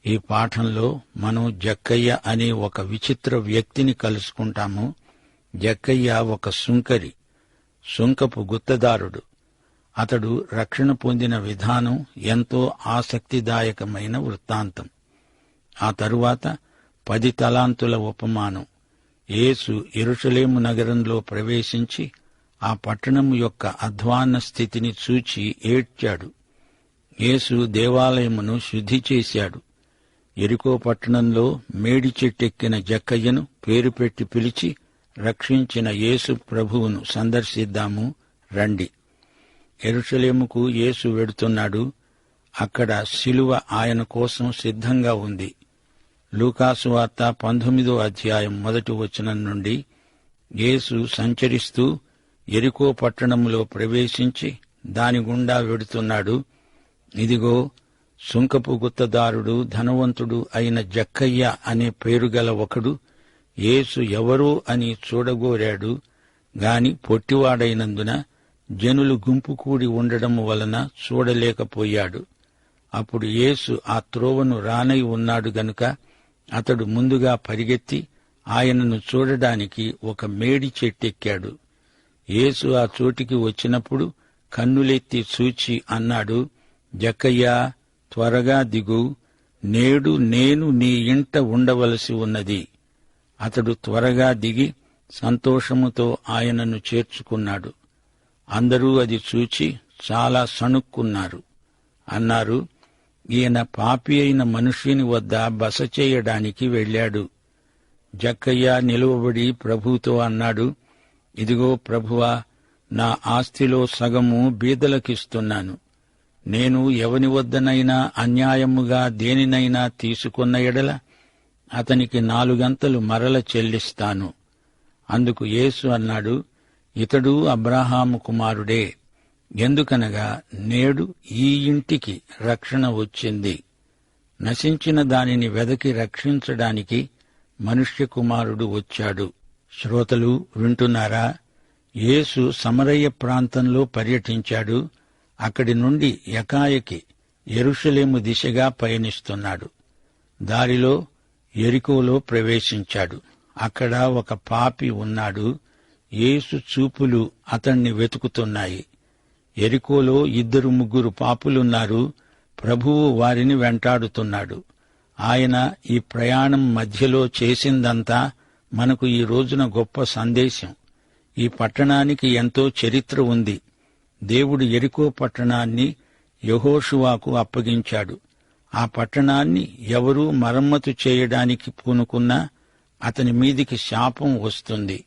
ఈ పాఠంలో మనం జక్కయ్య అనే ఒక విచిత్ర వ్యక్తిని కలుసుకుంటాము. జక్కయ్య ఒక సుంకరి, సుంకపు గుత్తదారుడు. అతడు రక్షణ పొందిన విధానం ఎంతో ఆసక్తిదాయకమైన వృత్తాంతం. ఆ తరువాత 10 తలాంతుల ఉపమానం. యేసు యెరూషలేము నగరంలో ప్రవేశించి ఆ పట్టణం యొక్క అధ్వాన్న స్థితిని చూచి ఏడ్చాడు. యేసు దేవాలయమును శుద్ధి చేశాడు. యెరికో పట్టణంలో మేడి చెట్టెక్కిన జక్కయ్యను పేరు పెట్టి పిలిచి రక్షించిన యేసు ప్రభువును సందర్శిద్దాము రండి. యెరూషలేముకు యేసు వెడుతున్నాడు. అక్కడ శిలువ ఆయన కోసం సిద్ధంగా ఉంది. లూకాసు వార్త 19వ అధ్యాయం 1వ వచనం నుండి యేసు సంచరిస్తూ యెరికో పట్టణంలో ప్రవేశించి దాని గుండా వెడుతున్నాడు. ఇదిగో, సుంకపు గుత్తదారుడు, ధనవంతుడు అయిన జక్కయ్య అనే పేరుగల ఒకడు యేసు ఎవరో అని చూడగోరాడు. గాని పొట్టివాడైనందున జనులు గుంపు కూడి ఉండడం వలన చూడలేకపోయాడు. అప్పుడు యేసు ఆ త్రోవను రానై ఉన్నాడు గనుక అతడు ముందుగా పరిగెత్తి ఆయనను చూడడానికి ఒక మేడి చెట్టెక్కాడు. యేసు ఆ చోటికి వచ్చినప్పుడు కన్నులెత్తి చూచి అన్నాడు, జక్కయ్యా, త్వరగా దిగు, నేడు నేను నీ ఇంట ఉండవలసి ఉన్నది. అతడు త్వరగా దిగి సంతోషముతో ఆయనను చేర్చుకున్నాడు. అందరూ అది చూచి చాలా సణుక్కున్నారు. అన్నారు, ఈయన పాపి అయిన మనుష్యుని వద్ద బస చేయడానికి వెళ్ళాడు. జక్కయ్య నిలువబడి ప్రభువుతో అన్నాడు, ఇదిగో ప్రభువా, నా ఆస్తిలో సగము బీదలకిస్తున్నాను. నేను ఎవని వద్దనైనా అన్యాయముగా దేనినైనా తీసుకున్న ఎడల అతనికి 4 మరల చెల్లిస్తాను. అందుకు యేసు అన్నాడు, ఇతడు అబ్రాహాము కుమారుడే. ఎందుకనగా నేడు ఈ ఇంటికి రక్షణ వచ్చింది. నశించిన దానిని వెదకి రక్షించడానికి మనుష్య కుమారుడు వచ్చాడు. శ్రోతలు వింటున్నారా? యేసు సమరయ ప్రాంతంలో పర్యటించాడు. అక్కడి నుండి యకాయకి యెరూషలేము దిశగా పయనిస్తున్నాడు. దారిలో యెరికోలో ప్రవేశించాడు. అక్కడ ఒక పాపి ఉన్నాడు. యేసు చూపులు అతణ్ణి వెతుకుతున్నాయి. యెరికోలో 2-3 పాపులున్నారు. ప్రభువు వారిని వెంటాడుతున్నాడు. ఆయన ఈ ప్రయాణం మధ్యలో చేసిందంతా మనకు ఈ రోజున గొప్ప సందేశం. ఈ పట్టణానికి ఎంతో చరిత్ర ఉంది. దేవుడు యెరికో పట్టణాన్ని యెహోషువాకు అప్పగించాడు. ఆ పట్టణాన్ని ఎవరూ మరమ్మతు చేయడానికి పూనుకున్నా అతని మీదికి శాపం వస్తుంది.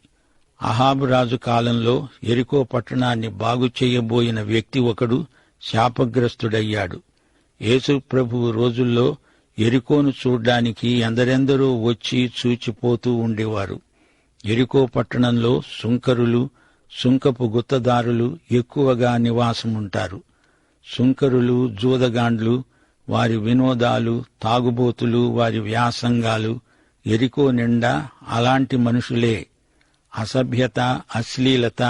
అహాబు రాజు కాలంలో యెరికో పట్టణాన్ని బాగు చేయబోయిన వ్యక్తి ఒకడు శాపగ్రస్తుడయ్యాడు. యేసు ప్రభువు రోజుల్లో యెరికోను చూడ్డానికి ఎందరెందరో వచ్చి చూచిపోతూ ఉండేవారు. యెరికో పట్టణంలో సుంకరులు, సుంకపు గుత్తదారులు ఎక్కువగా నివాసముంటారు. సుంకరులు, జూదగాండ్లు, వారి వినోదాలు, తాగుబోతులు, వారి వ్యాసంగాలు యెరికో నిండా అలాంటి మనుషులే. అసభ్యత, అశ్లీలత,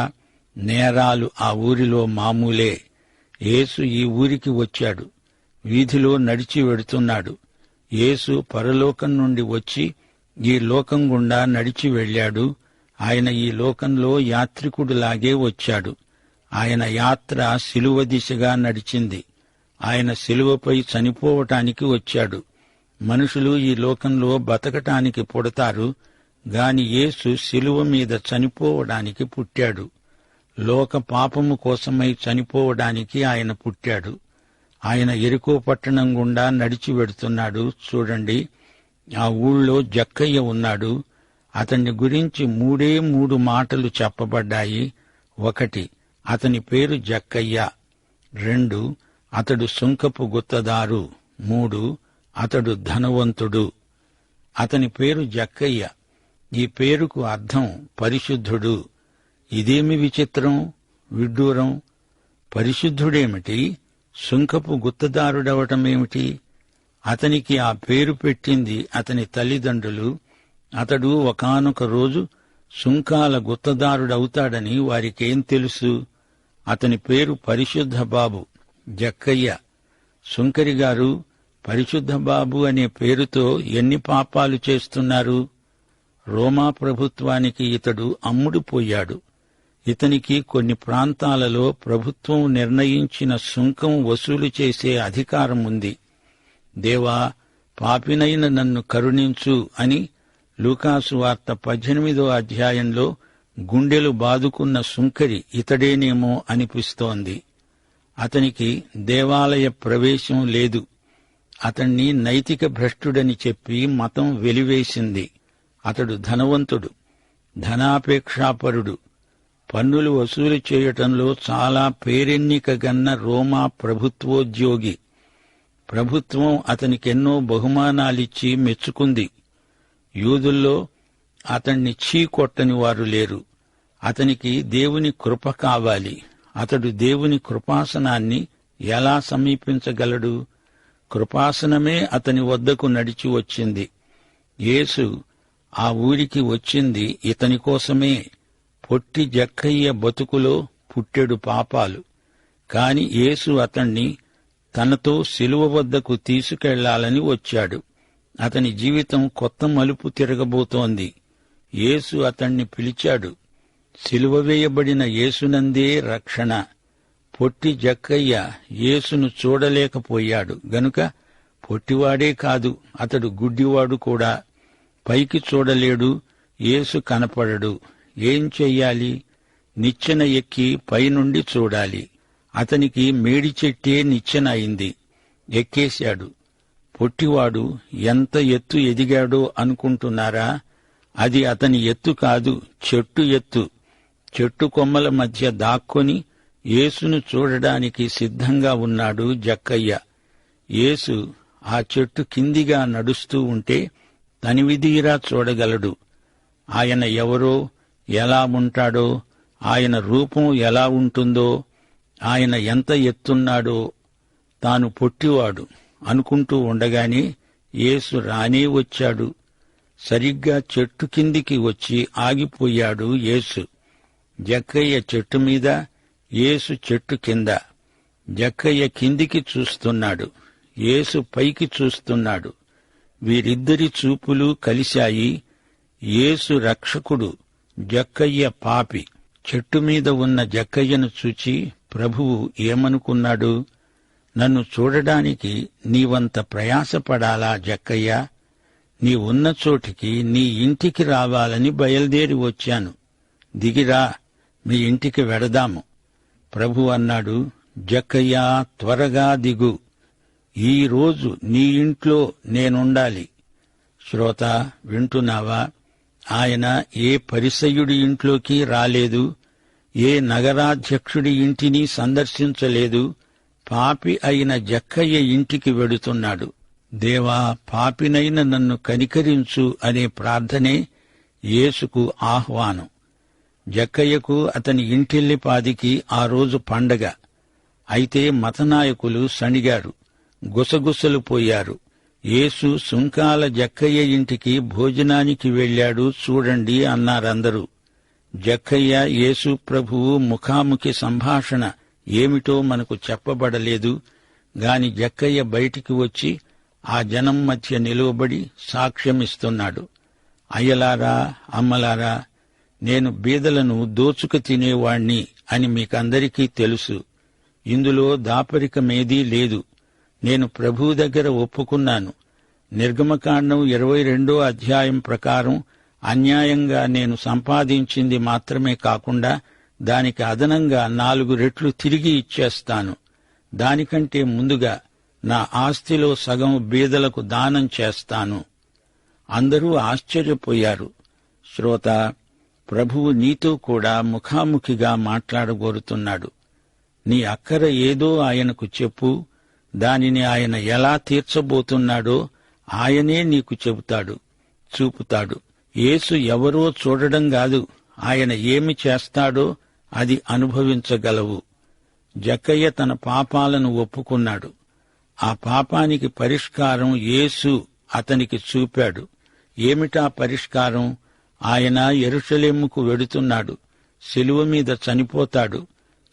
నేరాలు ఆ ఊరిలో మామూలే. యేసు ఈ ఊరికి వచ్చాడు. వీధిలో నడిచి వెడుతున్నాడు. యేసు పరలోకం నుండి వచ్చి ఈ లోకం గుండా నడిచి వెళ్ళాడు. ఆయన ఈ లోకంలో యాత్రికుడిలాగే వచ్చాడు. ఆయన యాత్ర శిలువ దిశగా నడిచింది. ఆయన శిలువపై చనిపోవటానికి వచ్చాడు. మనుషులు ఈ లోకంలో బతకటానికి పుడతారు గాని యేసు శిలువ మీద చనిపోవడానికి పుట్టాడు. లోక పాపము కోసమై చనిపోవడానికి ఆయన పుట్టాడు. ఆయన యెరికో పట్టణం గుండా నడిచి వెడుతున్నాడు. చూడండి, ఆ ఊళ్ళో జక్కయ్య ఉన్నాడు. అతన్ని గురించి 3 మాటలు చెప్పబడ్డాయి. 1, అతని పేరు జక్కయ్య. 2, అతడు సుంకపు గుత్తదారు. 3, అతడు ధనవంతుడు. అతని పేరు జక్కయ్య. ఈ పేరుకు అర్థం పరిశుద్ధుడు. ఇదేమి విచిత్రం, విడ్డూరం! పరిశుద్ధుడేమిటి, సుంకపు గుత్తదారుడవటమేమిటి? అతనికి ఆ పేరు పెట్టింది అతని తల్లిదండ్రులు. అతడు ఒకానొక రోజు సుంకాల గుత్తదారుడవుతాడని వారికేం తెలుసు? అతని పేరు పరిశుద్ధ బాబు, జక్కయ్య. సుంకరిగారు పరిశుద్ధ బాబు అనే పేరుతో ఎన్ని పాపాలు చేస్తున్నారు? రోమా ప్రభుత్వానికి ఇతడు అమ్ముడుపోయాడు. ఇతనికి కొన్ని ప్రాంతాలలో ప్రభుత్వం నిర్ణయించిన సుంకం వసూలు చేసే అధికారం ఉంది. దేవా, పాపినైన నన్ను కరుణించు అని లూకాసు వార్త 18వ అధ్యాయంలో గుండెలు బాదుకున్న సుంకరి ఇతడేనేమో అనిపిస్తోంది. అతనికి దేవాలయ ప్రవేశం లేదు. అతణ్ణి నైతిక భ్రష్టుడని చెప్పి మతం వెలివేసింది. అతడు ధనవంతుడు, ధనాపేక్షాపరుడు, పన్నులు వసూలు చేయటంలో చాలా పేరెన్నికగన్న రోమా ప్రభుత్వోద్యోగి. ప్రభుత్వం అతనికెన్నో బహుమానాలిచ్చి మెచ్చుకుంది. యూదుల్లో అతణ్ణి చీకొట్టని వారు లేరు. అతనికి దేవుని కృప కావాలి. అతడు దేవుని కృపాసనాన్ని ఎలా సమీపించగలడు? కృపాసనమే అతని వద్దకు నడిచి వచ్చింది. యేసు ఆ ఊరికి వచ్చింది ఇతని కోసమే. పొట్టి జక్కయ్య బతుకులో పుట్టెడు పాపాలు. కాని యేసు అతణ్ణి తనతో శిలువ వద్దకు తీసుకెళ్లాలని వచ్చాడు. అతని జీవితం కొత్త మలుపు తిరగబోతోంది. యేసు అతణ్ణి పిలిచాడు. శిలువ వేయబడిన యేసునందే రక్షణ. పొట్టి జక్కయ్య యేసును చూడలేకపోయాడు గనుక పొట్టివాడే కాదు, అతడు గుడ్డివాడు కూడా. పైకి చూడలేడు, యేసు కనపడడు. ఏం చెయ్యాలి? నిచ్చెన ఎక్కి పైనుండి చూడాలి. అతనికి మేడి చెట్టే నిచ్చెన అయింది. ఎక్కేశాడు. పొట్టివాడు ఎంత ఎత్తు ఎదిగాడో అనుకుంటున్నారా? అది అతని ఎత్తు కాదు, చెట్టు ఎత్తు. చెట్టు కొమ్మల మధ్య దాక్కొని యేసును చూడడానికి సిద్ధంగా ఉన్నాడు జక్కయ్య. యేసు ఆ చెట్టు కిందిగా నడుస్తూ ఉంటే తనివిదీరా చూడగలడు. ఆయన ఎవరో, ఎలా ఉంటాడో, ఆయన రూపం ఎలా ఉంటుందో, ఆయన ఎంత ఎత్తున్నాడో. తాను పొట్టివాడు అనుకుంటూ ఉండగానే యేసు రానే వచ్చాడు. సరిగ్గా చెట్టు కిందికి వచ్చి ఆగిపోయాడు యేసు. జక్కయ్య చెట్టు మీద, యేసు చెట్టు కింద. జక్కయ్య కిందికి చూస్తున్నాడు, యేసు పైకి చూస్తున్నాడు. వీరిద్దరి చూపులు కలిశాయి. యేసు రక్షకుడు, జక్కయ్య పాపి. చెట్టు మీద ఉన్న జక్కయ్యను చూచి ప్రభువు ఏమనుకున్నాడు? నన్ను చూడడానికి నీవంత ప్రయాసపడాలా జక్కయ్య? నీ ఉన్న చోటికి, నీ ఇంటికి రావాలని బయలుదేరి వచ్చాను. దిగిరా, మీ ఇంటికి వెడదాము. ప్రభు అన్నాడు, జక్కయ్యా, త్వరగా దిగు. ఈ రోజు నీ ఇంట్లో నేనుండాలి. శ్రోత, వింటున్నావా? ఆయన ఏ పరిసయ్యుడి ఇంట్లోకి రాలేదు, ఏ నగరాధ్యక్షుడి ఇంటిని సందర్శించలేదు. పాపి అయిన జక్కయ్య ఇంటికి వెడుతున్నాడు. దేవా, పాపినైన నన్ను కనికరించు అనే ప్రార్థనే యేసుకు ఆహ్వానం. జక్కయ్యకు అతని ఇంటిల్లిపాదికి ఆ రోజు పండగ. అయితే మతనాయకులు సణిగారు, గుసగుసలు పోయారు. యేసు సుంకాల జక్కయ్య ఇంటికి భోజనానికి వెళ్ళాడు చూడండి అన్నారందరూ. జక్కయ్య యేసు ప్రభువు ముఖాముఖి సంభాషణ ఏమిటో మనకు చెప్పబడలేదు గాని జక్కయ్య బయటికి వచ్చి ఆ జనం మధ్య నిలువబడి సాక్ష్యమిస్తున్నాడు. అయ్యలారా, అమ్మలారా, నేను బీదలను దోచుకు తినేవాణ్ణి అని మీకందరికీ తెలుసు. ఇందులో దాపరికమేదీ లేదు. నేను ప్రభువు దగ్గర ఒప్పుకున్నాను. నిర్గమకాండం 22వ అధ్యాయం ప్రకారం అన్యాయంగా నేను సంపాదించింది మాత్రమే కాకుండా దానికి అదనంగా 4 రెట్లు తిరిగి ఇచ్చేస్తాను. దానికంటే ముందుగా నా ఆస్తిలో సగం బీదలకు దానం చేస్తాను. అందరూ ఆశ్చర్యపోయారు. శ్రోత, ప్రభువు నీతో కూడా ముఖాముఖిగా మాట్లాడగోరుతున్నాడు. నీ అక్కర ఏదో ఆయనకు చెప్పు. దానిని ఆయన ఎలా తీర్చబోతున్నాడో ఆయనే నీకు చెబుతాడు, చూపుతాడు. యేసు ఎవరో చూడడం కాదు, ఆయన ఏమి చేస్తాడో అది అనుభవించగలవు. జక్కయ్య తన పాపాలను ఒప్పుకున్నాడు. ఆ పాపానికి పరిష్కారం యేసు అతనికి చూపాడు. ఏమిటా పరిష్కారం? ఆయన యెరూషలేముకు వెడుతున్నాడు. శిలువ మీద చనిపోతాడు.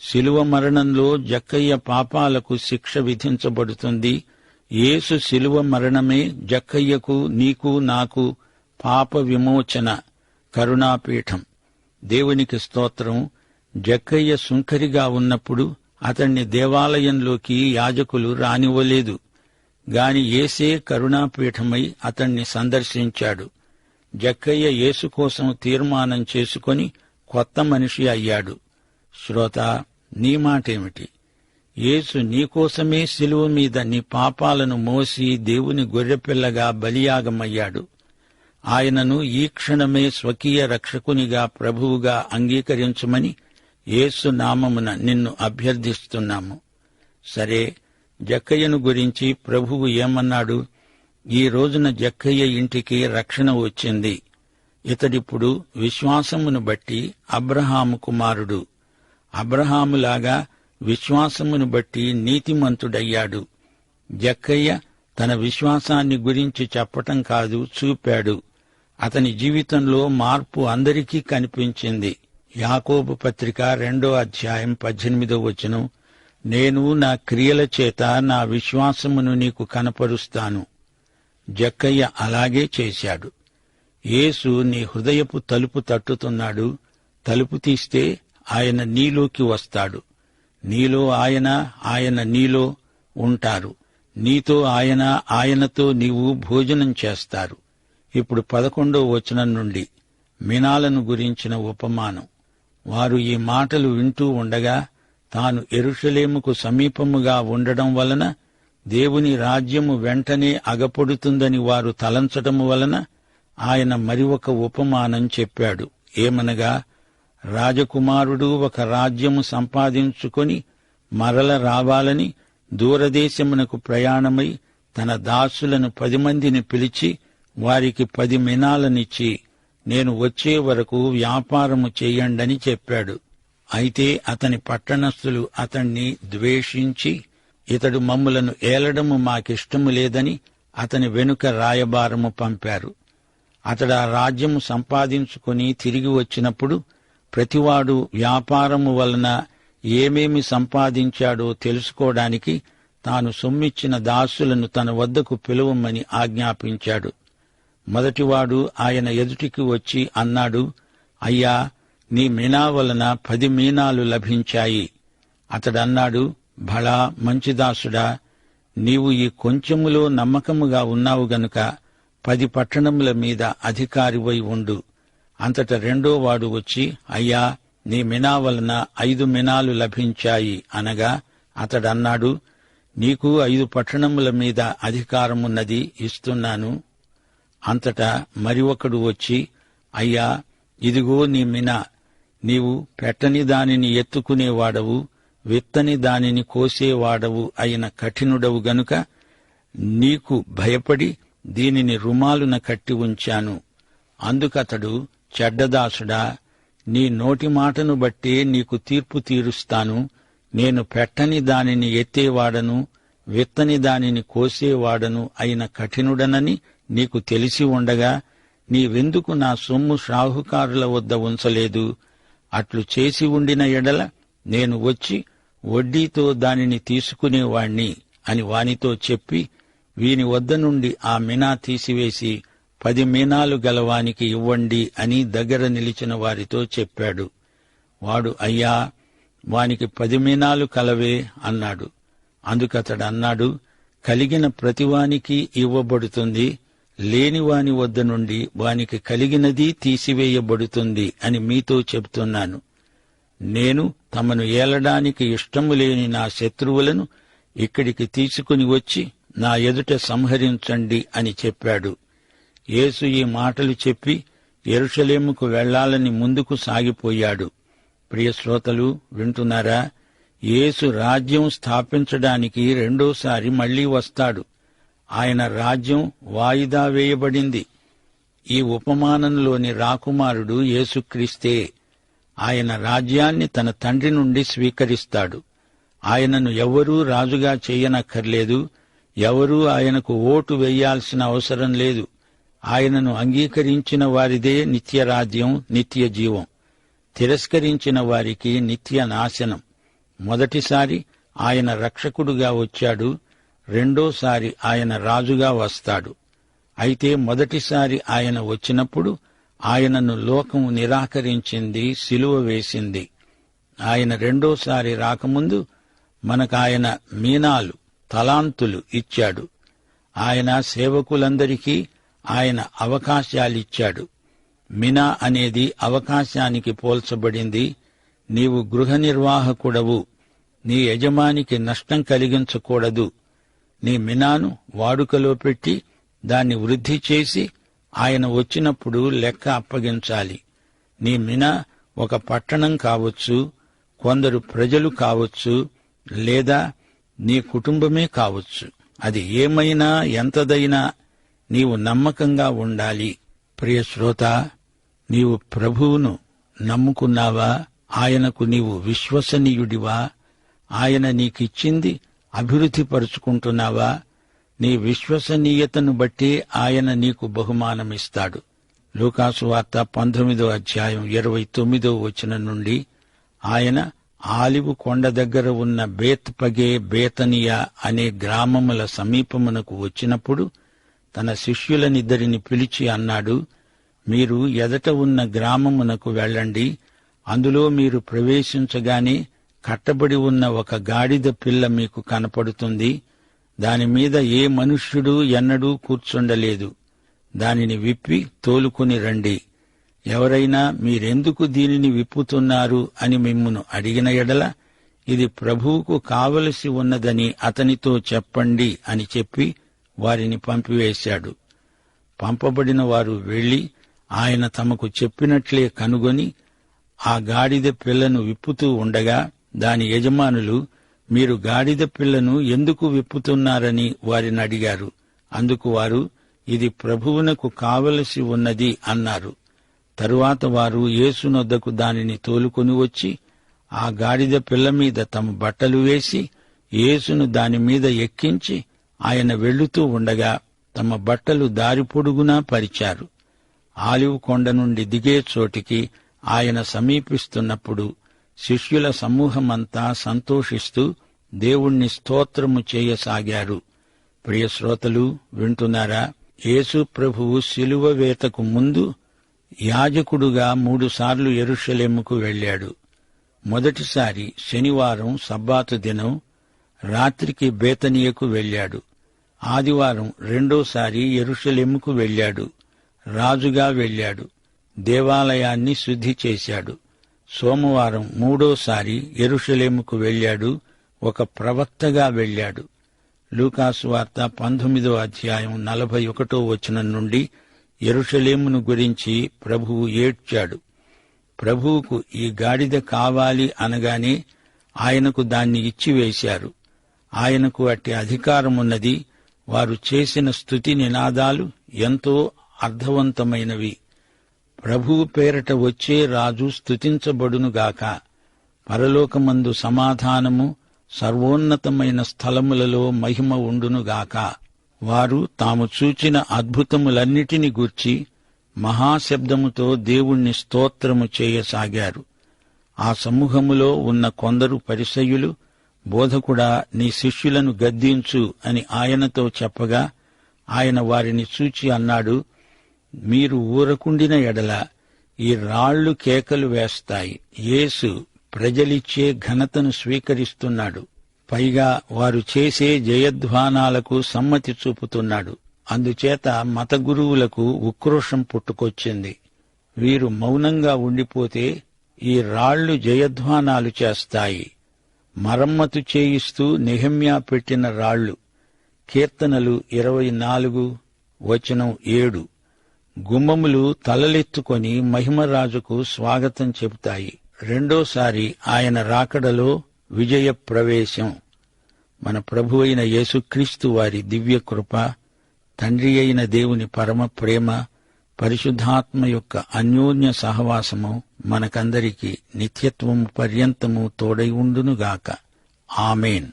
శిలువ మరణంలో జక్కయ్య పాపాలకు శిక్ష విధించబడుతుంది. యేసు శిలువ మరణమే జక్కయ్యకు, నీకు, నాకు పాప విమోచన కరుణాపీఠం. దేవునికి స్తోత్రం. జక్కయ్య సుంకరిగా ఉన్నప్పుడు అతణ్ణి దేవాలయంలోకి యాజకులు రానివ్వలేదు. గాని యేసే కరుణాపీఠమై అతణ్ణి సందర్శించాడు. జక్కయ్య యేసు కోసం తీర్మానం చేసుకొని కొత్త మనిషి అయ్యాడు. శ్రోత, నీ మాటేమిటి? యేసు నీకోసమే శిలువ మీద నీ పాపాలను మోసి దేవుని గొర్రెపిల్లగా బలియాగమయ్యాడు. ఆయనను ఈ క్షణమే స్వకీయ రక్షకునిగా, ప్రభువుగా అంగీకరించమని యేసు నామమున నిన్ను అభ్యర్థిస్తున్నాము. సరే, జక్కయ్యను గురించి ప్రభువు ఏమన్నాడు? ఈ రోజున జక్కయ్య ఇంటికి రక్షణ వచ్చింది. ఇతడిప్పుడు విశ్వాసమును బట్టి అబ్రహాము కుమారుడు. అబ్రహాములాగా విశ్వాసమును బట్టి నీతిమంతుడయ్యాడు. జక్కయ్య తన విశ్వాసాన్ని గురించి చెప్పటం కాదు, చూపాడు. అతని జీవితంలో మార్పు అందరికీ కనిపించింది. యాకోబు పత్రిక 2:18 నేను నా క్రియల చేత నా విశ్వాసమును నీకు కనపరుస్తాను. జక్కయ్య అలాగే చేశాడు. యేసు నీ హృదయపు తలుపు తట్టుతున్నాడు. తలుపు తీస్తే ఆయన నీలోకి వస్తాడు. నీలో ఆయన, ఆయన నీలో ఉంటారు. నీతో ఆయన, ఆయనతో నీవు భోజనం చేస్తారు. ఇప్పుడు 11వ వచనం నుండి మినాలను గురించిన ఉపమానం. వారు ఈ మాటలు వింటూ ఉండగా తాను యెరూషలేముకు సమీపముగా ఉండడం వలన, దేవుని రాజ్యము వెంటనే అగపడుతుందని వారు తలంచటము వలన ఆయన మరి ఒక ఉపమానం చెప్పాడు. ఏమనగా, రాజకుమారుడు ఒక రాజ్యము సంపాదించుకొని మరల రావాలని దూరదేశమునకు ప్రయాణమై తన దాసులను 10 మందిని పిలిచి వారికి 10 మినాలనిచ్చి, నేను వచ్చే వరకు వ్యాపారము చెయ్యండని చెప్పాడు. అయితే అతని పట్టణస్థులు అతణ్ణి ద్వేషించి, ఇతడు మమ్ములను ఏలడము మాకిష్టము లేదని అతని వెనుక రాయబారము పంపారు. అతడు ఆ రాజ్యము సంపాదించుకుని తిరిగి వచ్చినప్పుడు ప్రతివాడు వ్యాపారము వలన ఏమేమి సంపాదించాడో తెలుసుకోవడానికి తాను సొమ్మిచ్చిన దాసులను తన వద్దకు పిలువమని ఆజ్ఞాపించాడు. మొదటివాడు ఆయన ఎదుటికి వచ్చి అన్నాడు, అయ్యా, నీ మీనా వలన 10 మీనాలు లభించాయి. అతడన్నాడు, భళా మంచిదాసుడా, నీవు ఈ కొంచెములో నమ్మకముగా ఉన్నావు గనుక 10 పట్టణముల మీద అధికారివై ఉండు. అంతట రెండోవాడు వచ్చి, అయ్యా, నీ మీనా వలన 5 మీనాలు లభించాయి అనగా అతడన్నాడు, నీకు 5 పట్టణముల మీద అధికారమున్నది, ఇస్తున్నాను. అంతటా మరి ఒకడు వచ్చి, అయ్యా, ఇదిగో నీ మీనా, నీవు పెట్టని దానిని ఎత్తుకునేవాడవు, విత్తని దానిని కోసేవాడవు అయిన కఠినుడవు గనుక నీకు భయపడి దీనిని రుమాలున కట్టి ఉంచాను. అందుకతడు, చెడ్డదాసుడా, నీ నోటి మాటను బట్టే నీకు తీర్పు తీరుస్తాను. నేను పెట్టని దానిని ఎత్తేవాడను, విత్తని దానిని కోసేవాడను అయిన కఠినుడనని నీకు తెలిసి ఉండగా నీవెందుకు నా సొమ్ము షాహుకారుల వద్ద ఉంచలేదు? అట్లు చేసి ఉండిన ఎడల నేను వచ్చి వడ్డీతో దానిని తీసుకునేవాణ్ణి అని వానితో చెప్పి, వీని వద్ద నుండి ఆ మీనా తీసివేసి 10 మీనాలు గలవానికి ఇవ్వండి అని దగ్గర నిలిచిన వారితో చెప్పాడు. వాడు, అయ్యా, వానికి 10 మీనాలు కలవే అన్నాడు. అందుకతడు అన్నాడు, కలిగిన ప్రతివానికి ఇవ్వబడుతుంది, లేనివాని వద్ద నుండి వానికి కలిగినది తీసివేయబడుతుంది అని మీతో చెబుతున్నాను. నేను తమను ఏలడానికి ఇష్టము లేని నా శత్రువులను ఇక్కడికి తీసుకుని వచ్చి నా ఎదుట సంహరించండి అని చెప్పాడు. యేసు ఈ మాటలు చెప్పి యెరూషలేముకు వెళ్లాలని ముందుకు సాగిపోయాడు. ప్రియశ్రోతలు, వింటున్నారా? యేసు రాజ్యం స్థాపించడానికి రెండోసారి మళ్లీ వస్తాడు. ఆయన రాజ్యం వాయిదా వేయబడింది. ఈ ఉపమానంలోని రాకుమారుడు యేసుక్రీస్తే. ఆయన రాజ్యాన్ని తన తండ్రి నుండి స్వీకరిస్తాడు. ఆయనను ఎవరూ రాజుగా చెయ్యనక్కర్లేదు. ఎవరూ ఆయనకు ఓటు వేయాల్సిన అవసరం లేదు. ఆయనను అంగీకరించిన వారిదే నిత్యరాజ్యం, నిత్య జీవం. తిరస్కరించిన వారికి నిత్య నాశనం. మొదటిసారి ఆయన రక్షకుడుగా వచ్చాడు. రెండోసారి ఆయన రాజుగా వస్తాడు. అయితే మొదటిసారి ఆయన వచ్చినప్పుడు ఆయనను లోకం నిరాకరించింది, సిలువ వేసింది. ఆయన రెండోసారి రాకముందు మనకాయన మీనాలు, తలాంతులు ఇచ్చాడు. ఆయన సేవకులందరికీ ఆయన అవకాశాలిచ్చాడు. మినా అనేది అవకాశానికి పోల్చబడింది. నీవు గృహ నిర్వాహకుడవు. నీ యజమానికి నష్టం కలిగించకూడదు. నీ మినాను వాడుకలో పెట్టి దాన్ని వృద్ధి చేసి ఆయన వచ్చినప్పుడు లెక్క అప్పగించాలి. నీ మినా ఒక పట్టణం కావచ్చు, కొందరు ప్రజలు కావచ్చు, లేదా నీ కుటుంబమే కావచ్చు. అది ఏమైనా ఎంతదైనా నీవు నమ్మకంగా ఉండాలి. ప్రియ శ్రోత, నీవు ప్రభువును నమ్ముకున్నావా? ఆయనకు నీవు విశ్వసనీయుడివా? ఆయన నీకిచ్చింది అభివృద్ధిపరుచుకుంటున్నావా? నీ విశ్వసనీయతను బట్టి ఆయన నీకు బహుమానమిస్తాడు. లూకాసు వార్త 19:29 నుండి ఆయన ఆలివు కొండ దగ్గర ఉన్న బేత్పగే, బేతనియా అనే గ్రామముల సమీపమునకు వచ్చినప్పుడు తన శిష్యులనిద్దరిని పిలిచి అన్నాడు, మీరు ఎదట ఉన్న గ్రామమునకు వెళ్ళండి. అందులో మీరు ప్రవేశించగానే కట్టబడి ఉన్న ఒక గాడిద పిల్ల మీకు కనపడుతుంది. దానిమీద ఏ మనుష్యుడు ఎన్నడూ కూర్చుండలేదు. దానిని విప్పి తోలుకుని రండి. ఎవరైనా మీరెందుకు దీనిని విప్పుతున్నారు అని మిమ్మును అడిగిన ఎడల ఇది ప్రభువుకు కావలసి ఉన్నదని అతనితో చెప్పండి అని చెప్పి వారిని పంపివేశాడు. పంపబడిన వారు వెళ్లి ఆయన తమకు చెప్పినట్లే కనుగొని ఆ గాడిద పిల్లను విప్పుతూ ఉండగా దాని యజమానులు, మీరు గాడిద పిల్లను ఎందుకు విప్పుతున్నారని వారిని అడిగారు. అందుకు వారు, ఇది ప్రభువునకు కావలసి ఉన్నది అన్నారు. తరువాత వారు యేసునొద్దకు దానిని తోలుకొని వచ్చి ఆ గాడిద పిల్ల మీద తమ బట్టలు వేసి యేసును దానిమీద ఎక్కించి ఆయన వెళ్లుతూ ఉండగా తమ బట్టలు దారి పొడుగునా పరిచారు. ఆలివ్ కొండ నుండి దిగే చోటికి ఆయన సమీపిస్తున్నప్పుడు శిష్యుల సమూహమంతా సంతోషిస్తూ దేవుణ్ణి స్తోత్రము చేయసాగారు. ప్రియ శ్రోతలు, వింటున్నారా? యేసు ప్రభువు శిలువ వేతకు ముందు యాజకుడుగా 3 సార్లు యెరూషలేముకు వెళ్ళాడు. మొదటిసారి శనివారం సబ్బాతు దినం రాత్రికి బేతనియకు వెళ్ళాడు. ఆదివారం రెండోసారి యెరూషలేముకు వెళ్ళాడు. రాజుగా వెళ్ళాడు. దేవాలయాన్ని శుద్ధి చేశాడు. సోమవారం మూడోసారి యెరూషలేముకు వెళ్ళాడు. ఒక ప్రవక్తగా వెళ్ళాడు. లూకాసు వార్త 19:41 నుండి యెరూషలేమును గురించి ప్రభువు ఏడ్చాడు. ప్రభువుకు ఈ గాడిద కావాలి అనగానే ఆయనకు దాన్ని ఇచ్చివేశారు. ఆయనకు అట్టి అధికారమున్నది. వారు చేసిన స్తుతి నినాదాలు ఎంతో అర్థవంతమైనవి. ప్రభువు పేరట వచ్చే రాజు స్తుతించబడునుగాక. పరలోకమందు సమాధానము, సర్వోన్నతమైన స్థలములలో మహిమ ఉండునుగాక. వారు తాము చూచిన అద్భుతములన్నిటిని గూర్చి మహాశబ్దముతో దేవుణ్ణి స్తోత్రము చేయసాగారు. ఆ సమూహములో ఉన్న కొందరు పరిసయ్యులు, బోధకుడా, నీ శిష్యులను గద్దించు అని ఆయనతో చెప్పగా ఆయన వారిని చూచి అన్నాడు, మీరు ఊరకుండిన ఎడల ఈ రాళ్లు కేకలు వేస్తాయి. యేసు ప్రజలిచ్చే ఘనతను స్వీకరిస్తున్నాడు. పైగా వారు చేసే జయధ్వానాలకు సమ్మతి చూపుతున్నాడు. అందుచేత మత గురువులకు ఉక్రోషం పుట్టుకొచ్చింది. వీరు మౌనంగా ఉండిపోతే ఈ రాళ్లు జయధ్వానాలు చేస్తాయి. మరమ్మతు చేయిస్తూ నెహెమ్యా పెట్టిన రాళ్లు. కీర్తనలు 24:7. గుమ్మములు తలలెత్తుకొని మహిమరాజుకు స్వాగతం చెబుతాయి. రెండోసారి ఆయన రాకడలో విజయ ప్రవేశం. మన ప్రభువైన యేసుక్రీస్తు వారి దివ్య కృప, తండ్రి అయిన దేవుని పరమ ప్రేమ, పరిశుద్ధాత్మ యొక్క అన్యోన్య సహవాసము మనకందరికీ నిత్యత్వము పర్యంతము తోడై ఉండునుగాక. ఆమేన్.